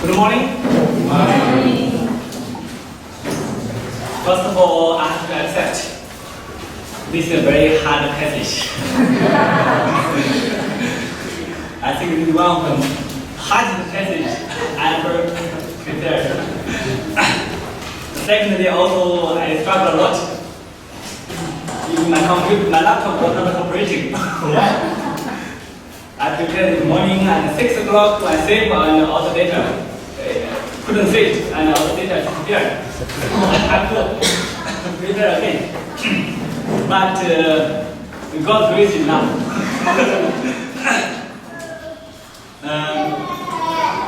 Good morning. Good morning. First of all, I have to accept this is a very hard passage. I think this is one of the hardest passages I ever prepared. Secondly, also I struggled a lot. Even my laptop was not cooperating. I prepared this morning at 6 o'clock to save and all the data. Couldn't save and all the data disappeared. I have to prepare again. But God's grace is enough.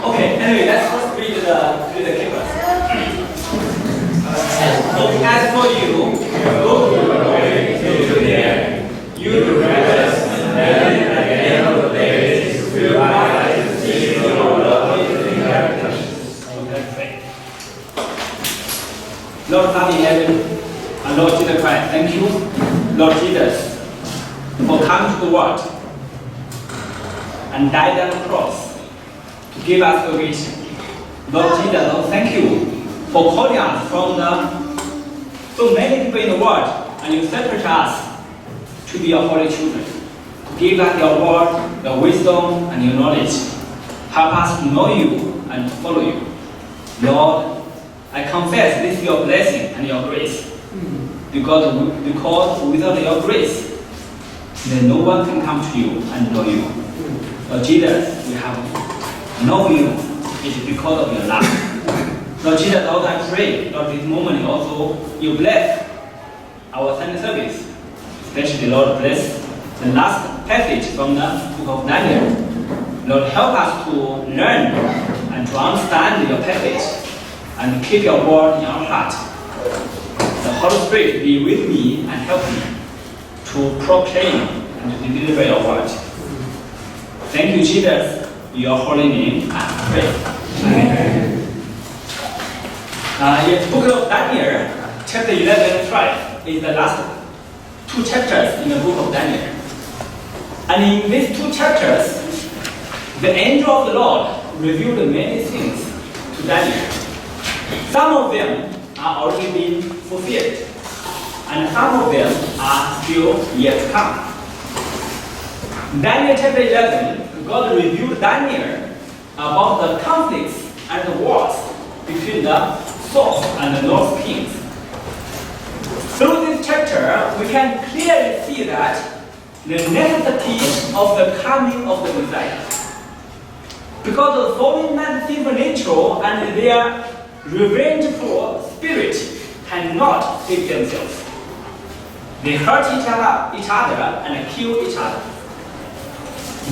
Okay, anyway, let's first read the papers. As for you, go to there. You rest, and then at the end of the days, you will rise to see your lovely inheritance. Lord God in heaven, and Lord Jesus Christ, thank you, Lord Jesus, for coming to the world and died on the cross to give us salvation. Lord Jesus, Lord, thank you for calling us from so many people in the world, and you separate us to be your holy children. To give us your word, your wisdom, and your knowledge. Help us to know you and to follow you. Lord, I confess this is your blessing and your grace. Because without your grace, then no one can come to you and know you. Lord Jesus, we have known you. It is because of your love. Lord Jesus, Lord, I pray, Lord, this moment also you bless our Sunday service. Especially, Lord, bless the last passage from the book of Daniel. Lord, help us to learn and to understand your passage and keep your word in our heart. The Holy Spirit be with me and help me to proclaim and to deliver your word. Thank you, Jesus, in your holy name, I pray. Amen. In the book of Daniel, chapter 11 and 12 is the last two chapters in the book of Daniel. And in these two chapters, the angel of the Lord revealed many things to Daniel. Some of them are already been fulfilled, and some of them are still yet to come. Daniel chapter 11, God revealed Daniel about the conflicts and the wars between the south and the north kings. Through this chapter, we can clearly see that the necessity of the coming of the Messiah. Because the fallen man supernatural and their revengeful spirit cannot save themselves. They hurt each other and kill each other.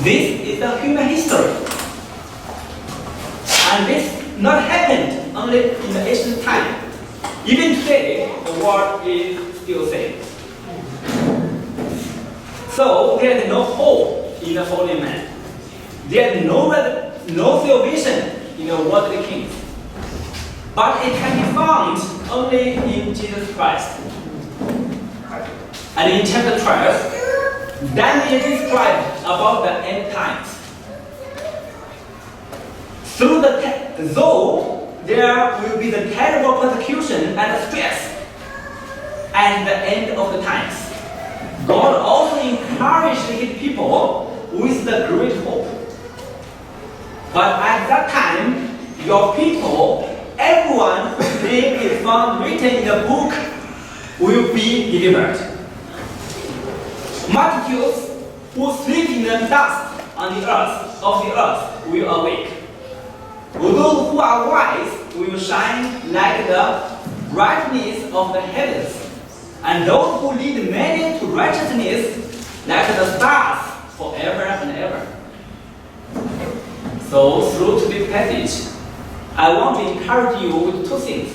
This is the human history. And this not happened only in the ancient time. Even today, the world is still the same. So there is no hope in the fallen man. There is no salvation in the worldly kings. But it can be found only in Jesus Christ. And in chapter 12, Daniel described about the end times. Though there will be the terrible persecution and stress at the end of the times, God also encouraged his people with the great hope. But at that time, your people, everyone whose name is found written in the book, will be delivered. Multitudes who sleep in the dust on the earth will awake. Those who are wise will shine like the brightness of the heavens, and those who lead many to righteousness like the stars forever and ever. So through this passage, I want to encourage you with two things.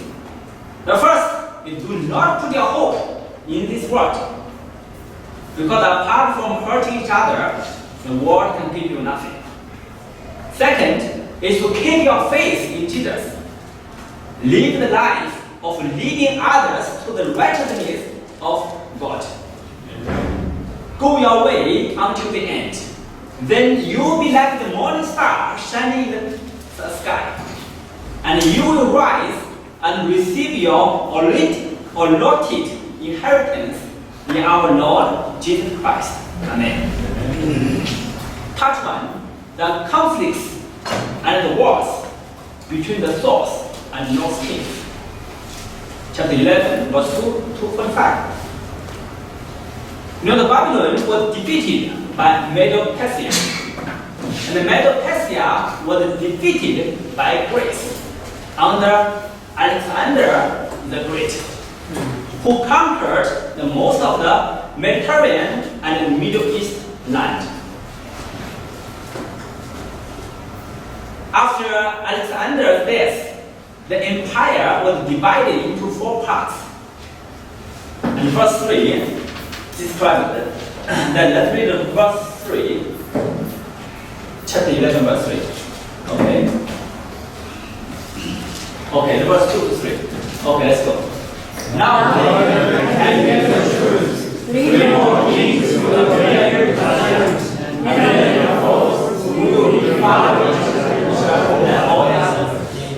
The first is do not put your hope in this world. Because apart from hurting each other, the world can give you nothing. Second is to keep your faith in Jesus. Live the life of leading others to the righteousness of God. Go your way until the end. Then you will be like the morning star shining in the sky. and you will rise and receive your allotted inheritance in our Lord Jesus Christ. Amen. Part 1. The conflicts and the wars between the south and north kings. Chapter 11, verse 2.5. The Babylon was defeated by Medo-Persia, and the Medo-Persia was defeated by Greece under Alexander the Great, who conquered the most of the Mediterranean and Middle East land. After Alexander's death, the empire was divided into 4 parts. And verse 3 describes it. Then let's read verse 3, chapter 11, verse 3. Okay? Okay, verse 2 to 3. Okay, let's go. Now, and the truth, 3 more kings will appear, and then of course, who will be followed.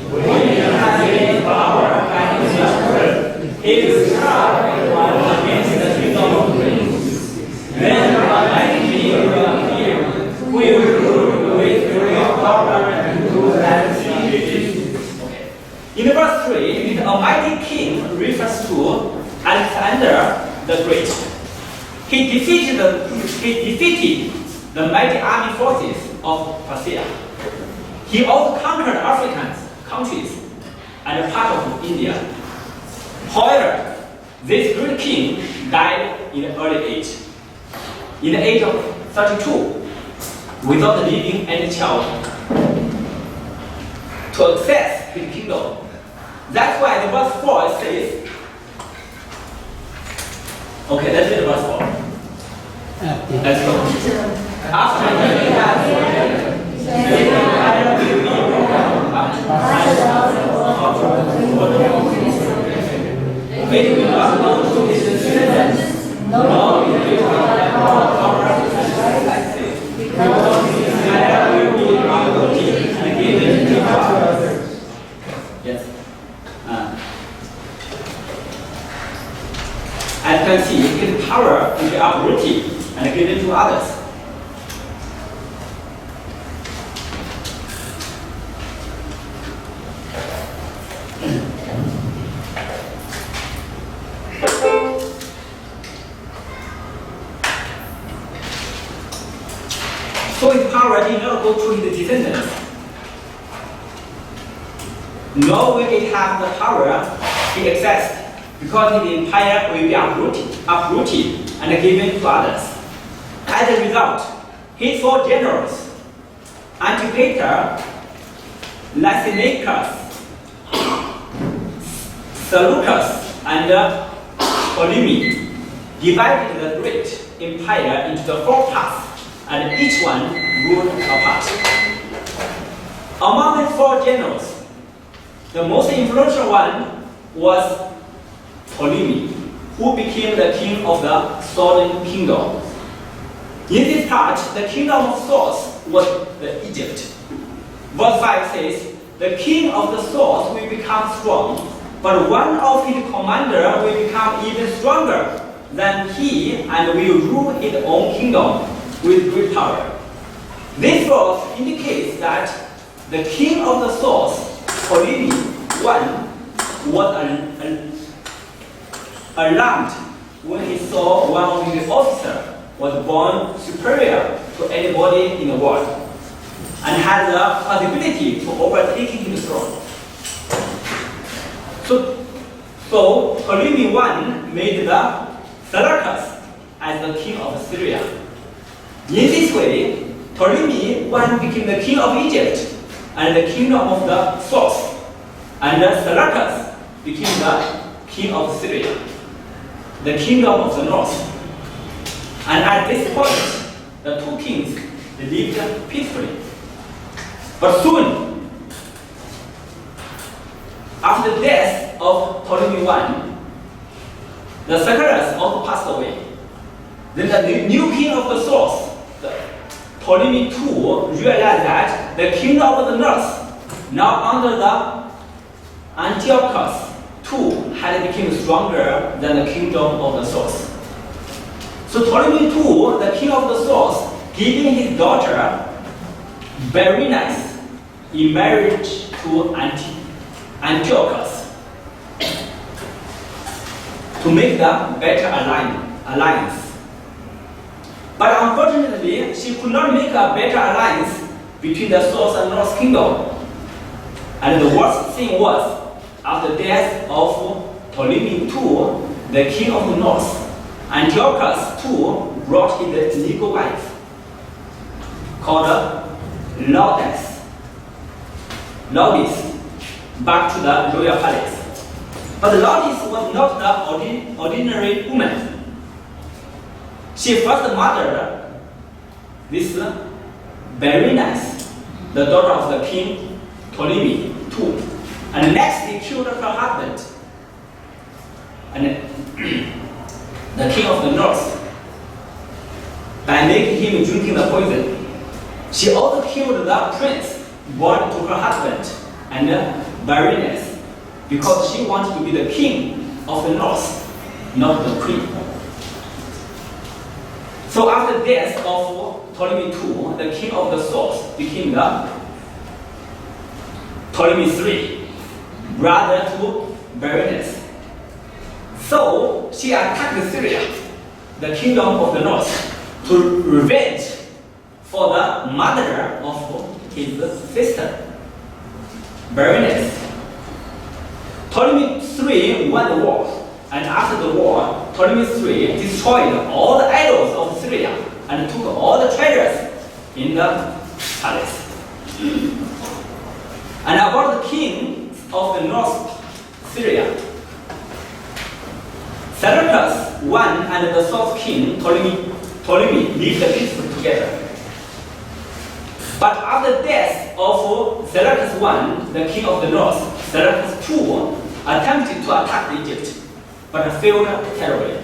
When he has gained power and his word, he will strike against the kingdom of kings. Then a mighty king will appear, who will rule with great power and rule and security. In verse 3, the Almighty King refers to Alexander the Great. He defeated the mighty army forces of Persia. He also conquered African countries and a part of India. However, this great king died in an early age, in the age of 32, without leaving any child to access his kingdom. That's why the verse 4 says, okay, let's read verse 4. Let's go. After he has it will not go to his descendants, nor will it because his empire will be uprooted and given to others. Yes. As you can see, his power will be uprooted and given to others. So his power did not go to his descendants, nor will it have the power he accessed, because his empire will be uprooted and given to others. As a result, his 4 generals, Antipater, Lysimachus, Seleucus, and Ptolemy, divided the great empire into the 4 parts, and each one ruled apart. Among the 4 generals, the most influential one was Ptolemy, who became the king of the southern kingdom. In this part, the kingdom of south was the Egypt. Verse 5 says, the king of the south will become strong, but one of his commanders will become even stronger than he and will rule his own kingdom with great power. This verse indicates that the king of the south, Ptolemy I, was alarmed when he saw one of his officers was born superior to anybody in the world and had the possibility to overtaking his throne. So Ptolemy I made the Seleucus as the king of Syria. In this way, Ptolemy I became the king of Egypt and the kingdom of the south, and Seleucus became the king of Syria, the kingdom of the north. And at this point, the 2 kings lived peacefully. But soon, after the death of Ptolemy I, the Seleucus also passed away. Then the new king of the south, Ptolemy II, realized that the kingdom of the north, now under the Antiochus II had become stronger than the kingdom of the source. So Ptolemy II, the king of the source, giving his daughter Berenice in marriage to Antiochus to make the better alliance. But unfortunately, she could not make a better alliance between the source and north kingdom. And the worst thing was, after the death of Ptolemy II, the king of the north, Antiochus II brought his legal wife, called Laodice, back to the royal palace. But Laodice was not the ordinary woman. She first mothered this Berenice, the daughter of the king Ptolemy II, and next he killed her husband, and the king of the north, by making him drinking the poison. She also killed the prince born to her husband and Berenice, because she wanted to be the king of the north, not the queen. So after the death of Ptolemy II, the king of the south became the Ptolemy III, brother to Berenice. So she attacked Syria, the kingdom of the north, to revenge for the murder of his sister, Berenice. Ptolemy III won the war, and after the war, Ptolemy III destroyed all the idols of Syria and took all the treasures in the palace. And about the king of the north Syria, Seleucus I and the south king Ptolemy lived peacefully together. But after the death of Seleucus I, the king of the north, Seleucus II attempted to attack Egypt, but failed terribly.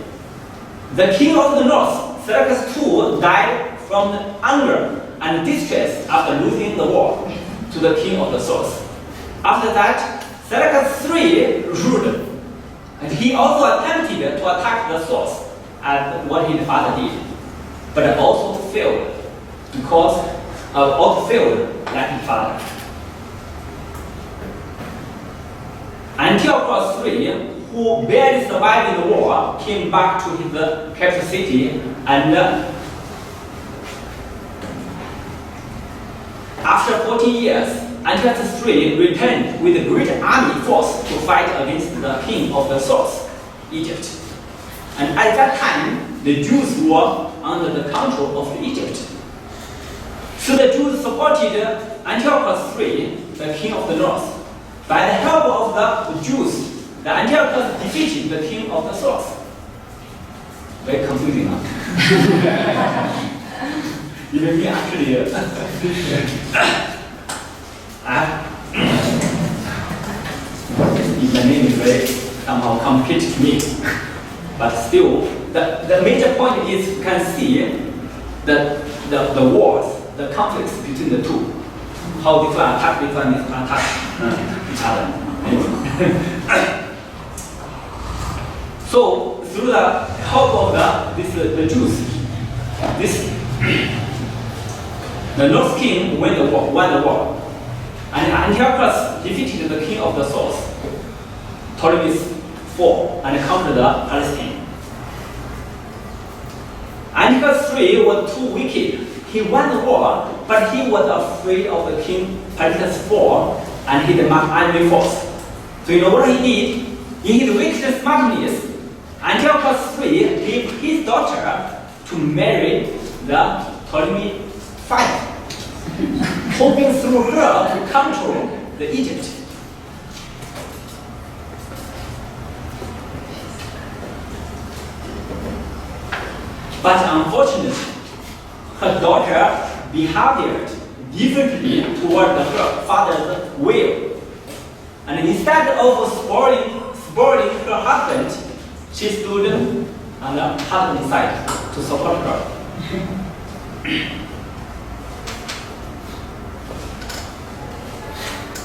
The king of the north, Seleucus II, died from anger and distress after losing the war to the king of the south. After that, Seleucus III ruled, and he also attempted to attack the south as what his father did, but also failed like his father. Antiochus III, who barely survived the war, came back to his capital city, and after 14 years, Antiochus III returned with a great army force to fight against the king of the south, Egypt. And at that time, the Jews were under the control of Egypt. So the Jews supported Antiochus III, the king of the north. By the help of the Jews, the Antiochus defeated the king of the south. Very confusing, huh? Even me actually, the name is very somehow complicated to me. But still, the major point is you can see the wars, the conflicts between the two. How different attack each other. So through the help of the Jews, the North king won the war, and Antiochus defeated the king of the south, Ptolemy IV, and conquered Palestine. Antiochus III was too wicked. He won the war, but he was afraid of the king Ptolemy IV and his army force. So you know what he did? In his wicked smartness, Antiochus III gave his daughter to marry the Ptolemy V, hoping through her to control the Egypt. But unfortunately, her daughter behaved differently toward her father's will. And instead of spoiling her husband, she stood on the husband's side to support her.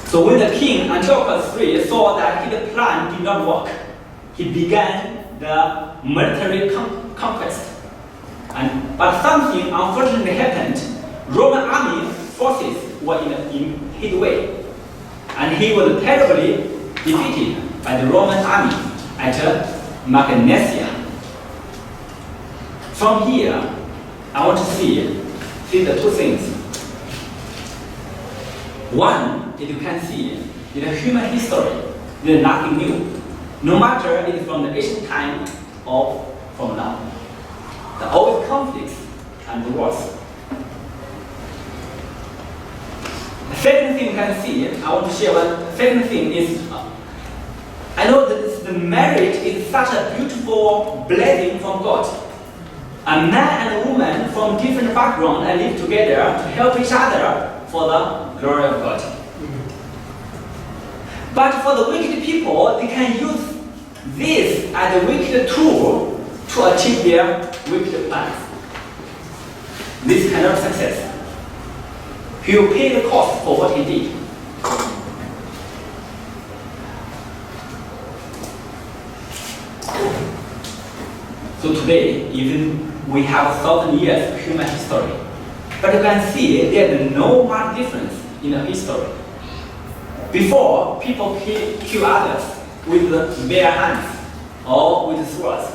So when the king Antiochus III saw that his plan did not work, he began the military conquest. But something unfortunately happened. Roman army forces were in his way, and he was terribly defeated by the Roman army at Makerere. From here, I want to see the two things. One, as you can see, in the human history, there is nothing new. No matter it is from the ancient time or from now. There are always conflicts and wars. The second thing you can see, I want to share one second thing is, I know that the marriage is such a beautiful blessing from God. A man and a woman from different backgrounds and live together to help each other for the glory of God. But for the wicked people, they can use this as a wicked tool to achieve their wicked plans. This cannot success. He will pay the cost for what he did. So today, even we have 1,000 years of human history, but you can see there is no much difference in the history. Before, people kill others with bare hands or with swords.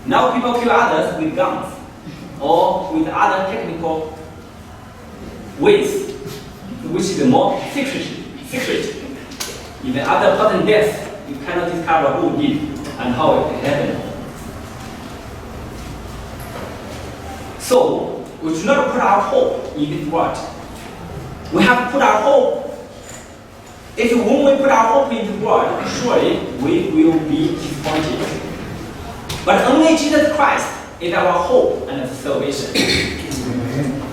Now people kill others with guns or with other technical ways, which is more secret. Even after person death, you cannot discover who did and how it happened. So, we should not put our hope in this world. We have to put our hope. When we put our hope in the world, surely we will be disappointed. But only Jesus Christ is our hope and salvation.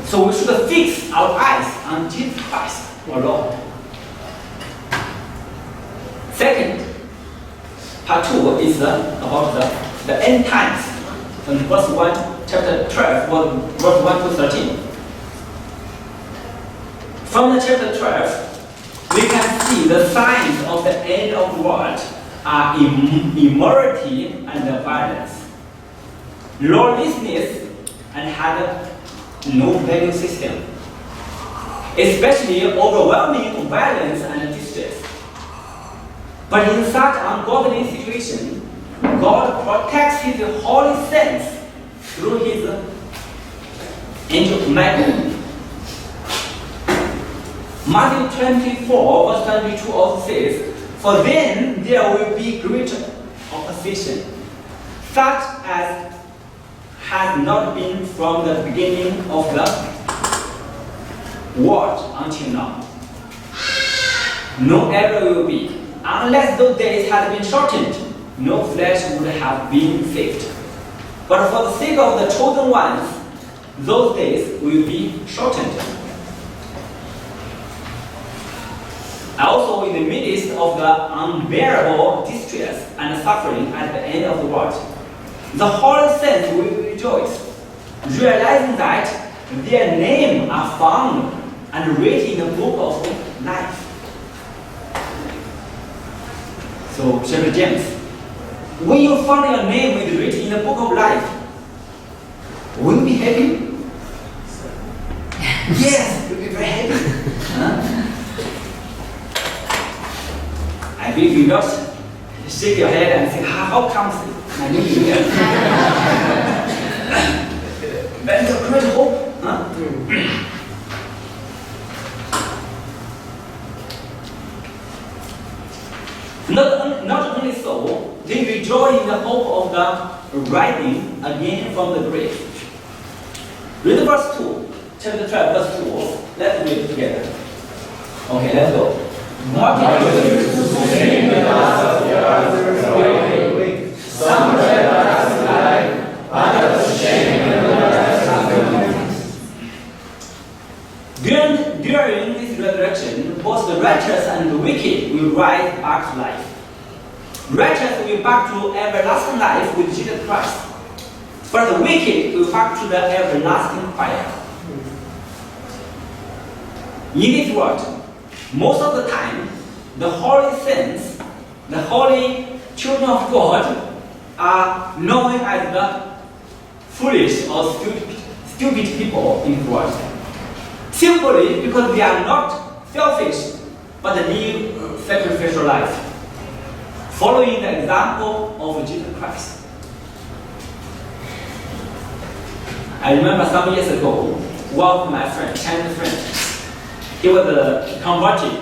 So we should fix our eyes on Jesus Christ alone. Second, part 2 is about the end times. In verse 1, chapter 12, verse 1 to 13. From the chapter 12, we can see the signs of the end of the world are immorality and violence, lawlessness, and had no value system, especially overwhelming violence and distress. But in such ungodly situation, God protects His holy saints through His angel Michael. Matthew 24, verse 22 also says, "For then there will be great opposition, such as has not been from the beginning of the world until now. No ever will be. Unless those days had been shortened, no flesh would have been saved. But for the sake of the chosen ones, those days will be shortened." Also, in the midst of the unbearable distress and suffering at the end of the world, the holy saints will rejoice, realizing that their names are found and written in the book of life. So, Shepherd James, when you find your name is written in the book of life, will you be happy? Yes, you'll be very happy. Huh? I believe you not shake your head and say, how comes my name is here? That is a great hope. Huh? Not only so, they rejoice in the hope of the rising again from the grave. Read verse 2, chapter 12, verse 2. Let's read it together. Okay, let's go. Sing the dust of the earth away. Some read us alive, others shame and others During this resurrection, both the righteous and the wicked will rise back to life. Righteous will back to everlasting life with Jesus Christ, but the wicked will back to the everlasting fire. In this world, Most of the time, the holy saints, the holy children of God, are known as the foolish or stupid people in the world. Simply because they are not selfish, but live sacrificial life, following the example of Jesus Christ. I remember some years ago, one of my friends, Chinese friends, he was converted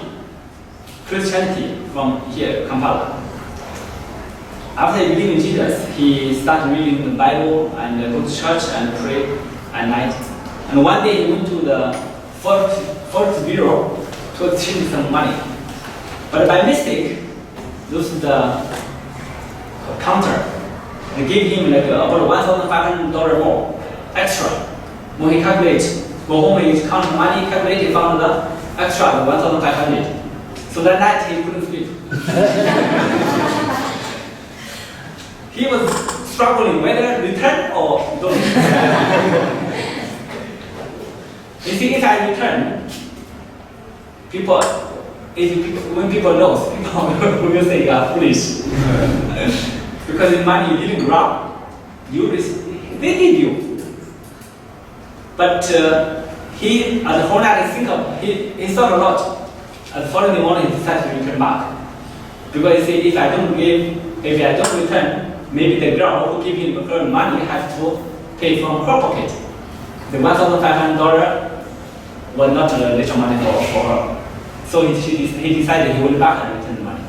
Christianity from here, Kampala. After he believed in Jesus, he started reading the Bible and go to church and pray at night. And one day he went to the Forex Bureau to exchange some money. But by mistake, lose the counter. They gave him like about $1,500 more extra. When he calculated, go home and he count money, calculated, found the extra $1,500. So that night he couldn't sleep. He was struggling whether return or don't. You see, if I return, when people know, people will say you are foolish. Because the money you didn't grab, they give you. But he, at the whole night, he thought a lot. And the following morning, he decided to return back. Because he said, if I don't return, maybe the girl who gave him her money has to pay from her pocket. The $1,500 was not little money for her. So he decided he would back and return the money.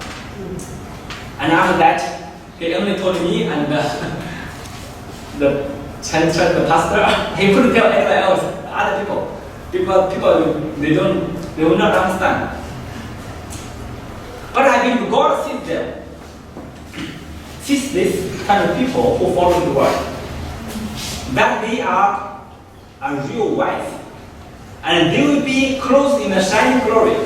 And after that, he only told me and the church, the pastor. He couldn't tell anyone else, other people. People they will not understand. But I believe God sees them. Sees this kind of people who follow the word, that they are real wise, and they will be clothed in a shining glory.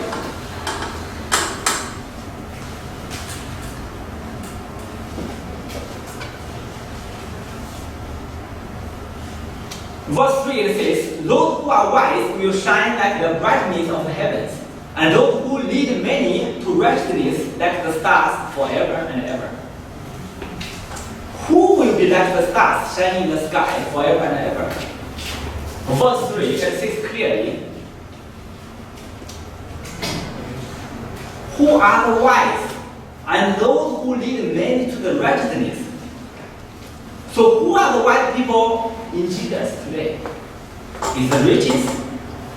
Verse 3 it says, "Those who are wise will shine like the brightness of the heavens, and those who lead many to righteousness like the stars forever and ever." Who will be like the stars shining in the sky forever and ever? Verse 3 it says clearly, who are the wise and those who lead many to the righteousness. So who are the wise people in Jesus today? Is the riches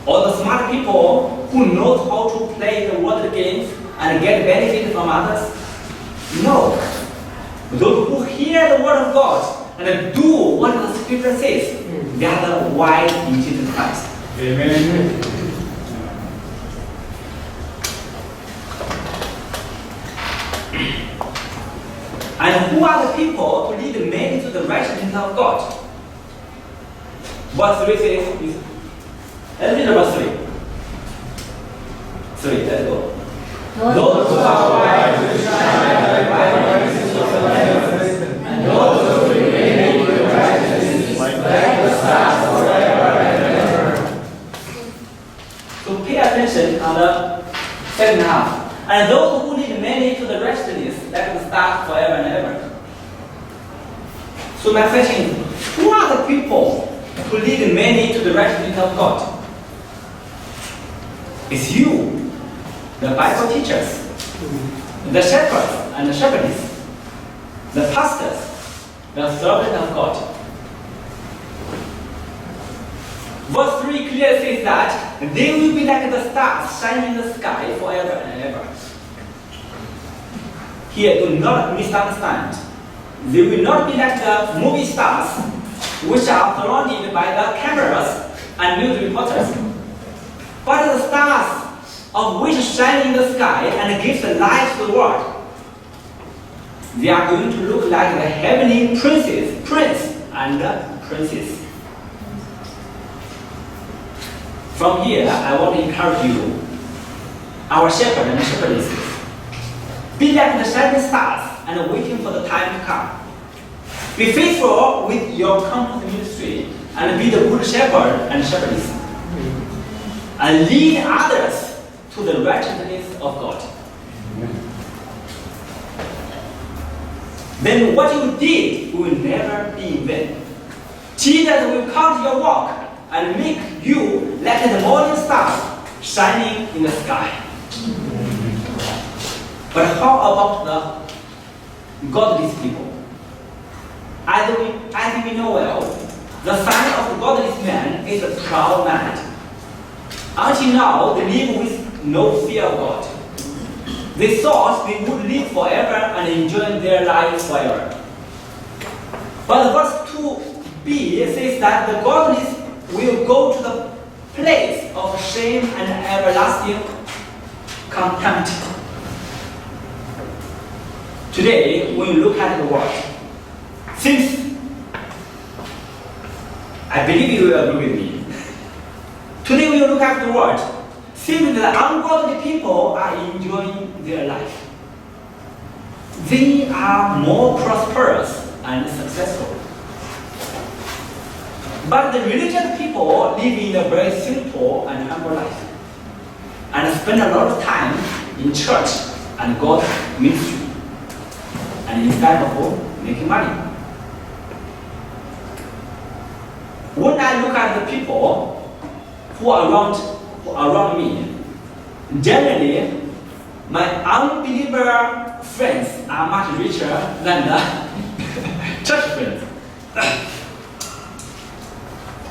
or the smart people who know how to play the world games and get benefit from others? No. Those who hear the word of God and do what the Scripture says, they are the wise in Jesus Christ. Amen. And who are the people who lead many to the righteousness of God? Verse 3 says, let's read verse 3. 3, let's go. Those who are wise will shine like the brightness of the heavens, and those who remain in righteousness like the stars forever and ever. So pay attention on the second half. And those who lead many to the righteousness like the stars forever and ever. So my question is, who are the people who lead many to the righteousness of God? It's you, the Bible teachers, the shepherds and the shepherdess, the pastors, the servants of God. Verse 3 clearly says that they will be like the stars shining in the sky forever and ever. Here, do not misunderstand. They will not be like the movie stars, which are surrounded by the cameras and news reporters, but the stars of which shine in the sky and give the light to the world. They are going to look like the heavenly prince and princess. From here, I want to encourage you, our shepherd and shepherdesses, be like the shining stars and waiting for the time to come. Be faithful with your campus ministry and be the good shepherd and shepherdess. And lead others to to the righteousness of God. Then what you did will never be in vain. Jesus will count your work and make you like the morning stars shining in the sky. But how about the godless people? As we know well, the sign of a godless man is a proud man. Until now, they live with no fear of God. They thought they would live forever and enjoy their lives forever. But verse 2b says that the godless will go to the place of shame and everlasting contempt. Today, when you look at the world, since I believe you will agree with me. Today, when you look at the world, seems that ungodly people are enjoying their life. They are more prosperous and successful. But the religious people live in a very simple and humble life and spend a lot of time in church and God's ministry and instead of making money. When I look at the people who are around me, generally, my unbeliever friends are much richer than the church friends.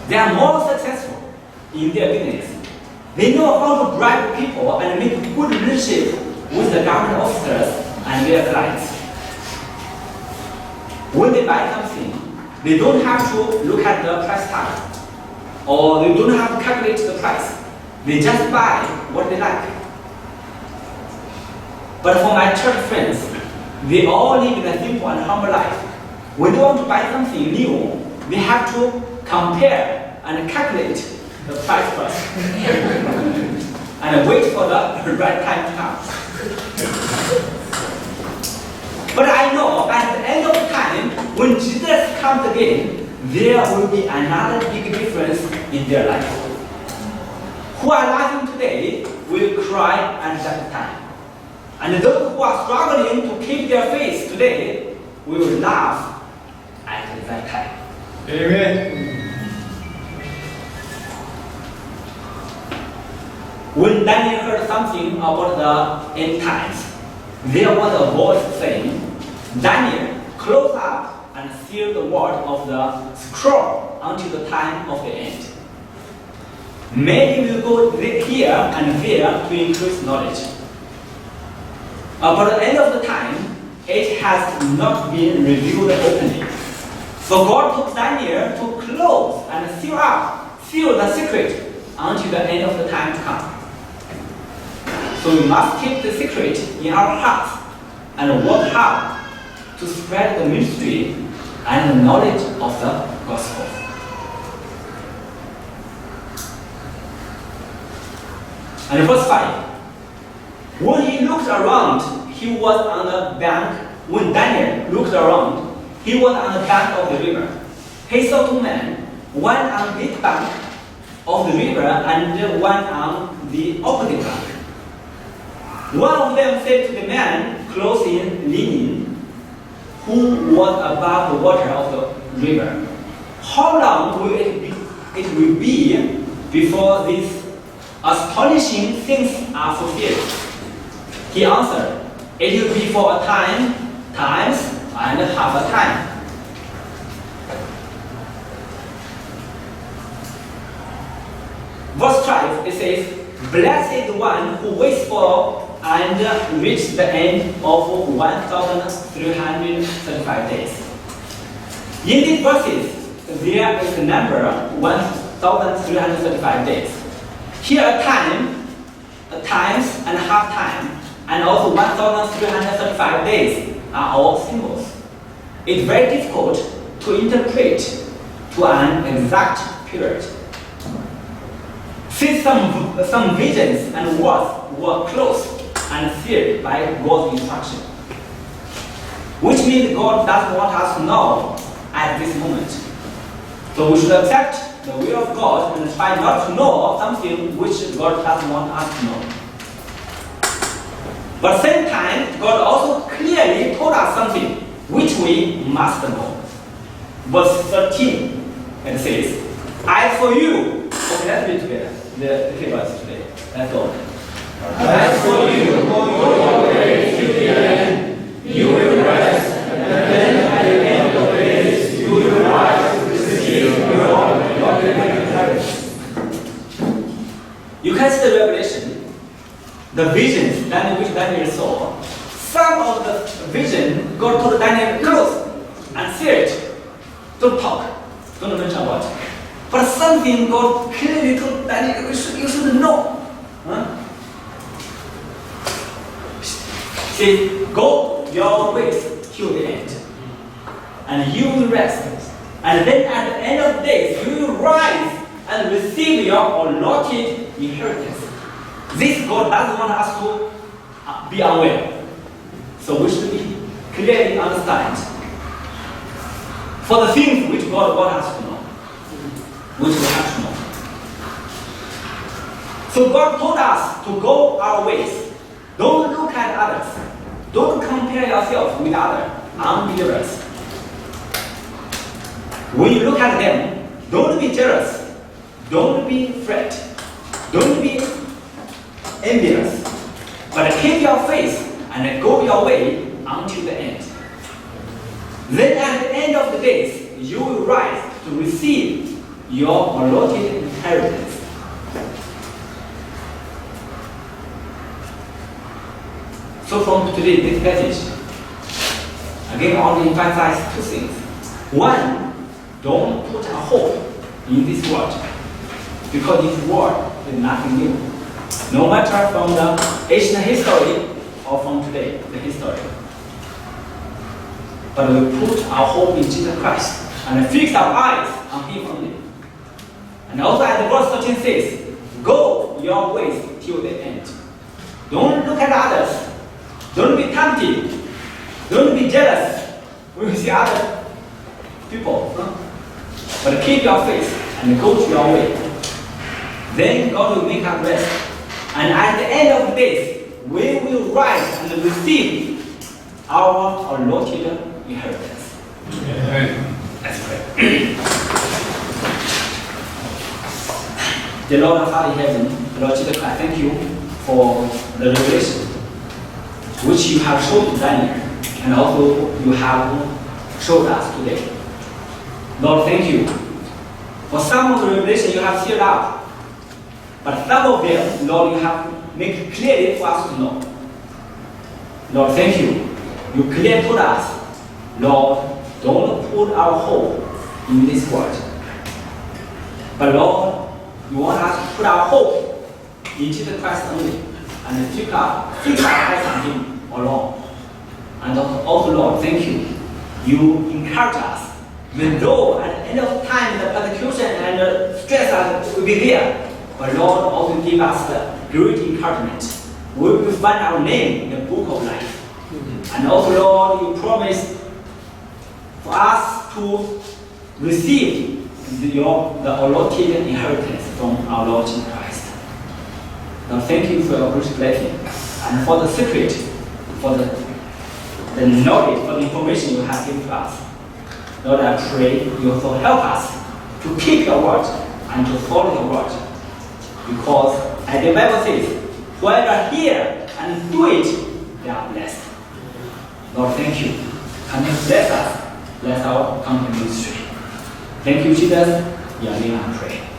They are more successful in their business. They know how to bribe people and make good relationship with the government officers and their clients. When they buy something, they don't have to look at the price tag, or they don't have to calculate the price. They just buy what they like. But for my church friends, they all live in a simple and humble life. When they want to buy something new, they have to compare and calculate the price first and wait for the right time to come. But I know at the end of time, when Jesus comes again, there will be another big difference in their life. Who are laughing today will cry at that time. And those who are struggling to keep their faith today will laugh at that time. Amen. When Daniel heard something about the end times, there was a voice saying, Daniel, close up and seal the word of the scroll until the time of the end. Many will go here and there to increase knowledge. But at the end of the time, it has not been revealed openly. So God took Daniel to close and seal the secret until the end of the time to come. So we must keep the secret in our hearts and work hard to spread the mystery and the knowledge of the gospel. And verse 5. When he looked around, he was on the bank. When Daniel looked around, he was on the bank of the river. He saw two men, one on this bank of the river and one on the opposite bank. One of them said to the man clothed in linen, who was above the water of the river, how long will it be before these astonishing things are fulfilled? He answered, it will be for a time, times, and half a time. Verse 12, it says, blessed is the one who waits for and reach the end of 1,335 days. In these verses, there is the number 1,335 days. Here a time, a times, and a half time, and also 1,335 days are all symbols. It's very difficult to interpret to an exact period. Since some visions and words were closed and sealed by God's instruction, which means God doesn't want us to know at this moment. So we should accept the will of God and try not to know something which God doesn't want us to know. But at the same time, God also clearly told us something which we must know. Verse 13, it says, "As for you," okay, let's read together. The key verse today. Let's go. As for you, go your way to the end, you will rest, and then at the end of days, you will rise to receive your inheritance. You can see the revelation, the visions which Daniel saw. Some of the vision, God told Daniel, close and see it. Don't talk. Don't mention about it. But something God clearly told Daniel, you should know. Huh? See, go your ways till the end, and you will rest. And then at the end of days, you will rise and receive your allotted inheritance. This God doesn't want us to be unaware. So we should be clearly understand for the things which God wants us to know, which we have to know. So God told us to go our ways. Don't look at others. Don't compare yourself with other unbelievers. When you look at them, don't be jealous. Don't be afraid. Don't be envious. But keep your faith and go your way until the end. Then at the end of the days, you will rise to receive your allotted inheritance. So from today, this passage, again, I want to emphasize two things. One, don't put a hope in this world, because this world is nothing new. No matter from the ancient history or from today, the history. But we put our hope in Jesus Christ and fix our eyes on Him only. And also as the verse 13 says, go your ways till the end. Don't look at others. Don't be tempted. Don't be jealous when you see other people. But keep your faith and go to your way. Then God will make us rest. And at the end of the days, we will rise and receive our allotted inheritance. Amen. Let's pray. The Lord of Heaven, Lord Jesus Christ, thank you for the revelation which you have shown to Daniel, and also you have showed us today. Lord, thank you for some of the revelation you have sealed up, but some of them, Lord, you have made it clearly for us to know. Lord, thank you. You clearly told us, Lord, don't put our hope in this world. But Lord, you want us to put our hope in Jesus Christ only, and fix our eyes on Him alone. And also, Lord, thank you. You encourage us. Even though at the end of time the persecution and the stress will be there, but Lord also give us the great encouragement. We will find our name in the book of life. And also, Lord, you promise for us to receive the allotted inheritance from our Lord Jesus Christ. Now, thank you for your great blessing and for the secret, for the knowledge, for the information you have given to us. Lord, I pray you also help us to keep your word and to follow your word. Because, as the Bible says, whoever hear and do it, they are blessed. Lord, thank you. Come and bless us. Bless our company ministry. Thank you, Jesus. In your name I pray.